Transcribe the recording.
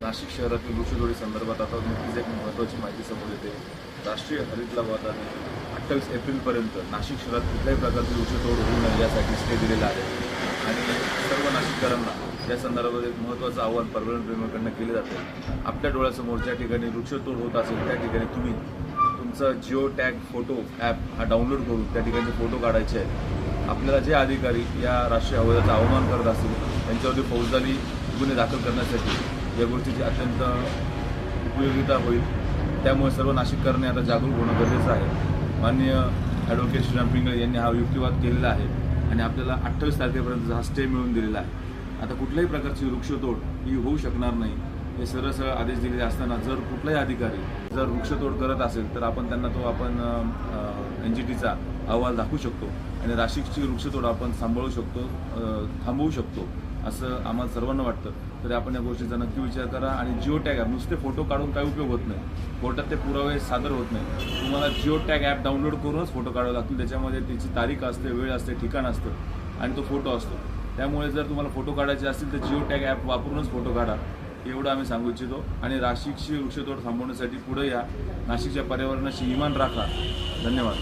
नाशिक शहरातील वृक्षतोडी संदर्भात आता नुकतीच एक महत्त्वाची माहिती समोर येते। राष्ट्रीय हरित लवादाने 28 एप्रिलपर्यंत नाशिक शहरात कुठल्याही प्रकारची वृक्षतोड होऊ नये यासाठी स्टे दिलेला आहे आणि सर्व नाशिककरांना या संदर्भात एक महत्त्वाचं आवाहन पर्यावरणप्रेमींकडून केले जाते। आपल्या डोळ्यासमोर ज्या ठिकाणी वृक्षतोड होत असेल त्या ठिकाणी तुम्ही तुमचा जिओ टॅग फोटो ॲप हा डाउनलोड करून त्या ठिकाणी फोटो काढायचे आहेत। आपल्याला जे अधिकारी या राष्ट्रीय हवादाचा अवमान करत असतील त्यांच्यावरती फौजदारी गुन्हे दाखल करण्यासाठी या गोष्टीची अत्यंत उपयोगिता होईल। त्यामुळे सर्व नाशिककरांनी आता जागरूक होणं गरजेचं आहे। माननीय ॲडव्होकेट श्रीराम पिंगळे यांनी हा युक्तिवाद केलेला आहे आणि आपल्याला 28 तारखेपर्यंत हा स्टे मिळवून दिलेला आहे। आता कुठल्याही प्रकारची वृक्षतोड ही होऊ शकणार नाही हे सरळ आदेश दिलेले असताना जर कुठलाही अधिकारी जर वृक्षतोड करत असेल तर आपण त्यांना आपण NGTचा अहवाल दाखवू शकतो आणि नाशिकची वृक्षतोड आपण सांभाळू शकतो, थांबवू शकतो असं आम्हाला सर्वांना वाटतं। तरी आपण या गोष्टीचा नक्की विचार करा आणि जिओ टॅग ॲप नुसते फोटो काढून काही उपयोग होत नाही, कोर्टात ते पुरावे सादर होत नाही। तुम्हाला जिओ टॅग ॲप डाउनलोड करूनच फोटो काढावे लागतील। त्याच्यामध्ये त्याची तारीख असते, वेळ असते, ठिकाण असतं आणि तो फोटो असतो। त्यामुळे जर तुम्हाला फोटो काढायचे असतील तर जिओ टॅग ॲप वापरूनच फोटो काढा एवढं आम्ही सांगू इच्छितो आणि नाशिकची वृक्षतोड थांबवण्यासाठी पुढे या, नाशिकच्या पर्यावरणाशी इमान राखा। धन्यवाद।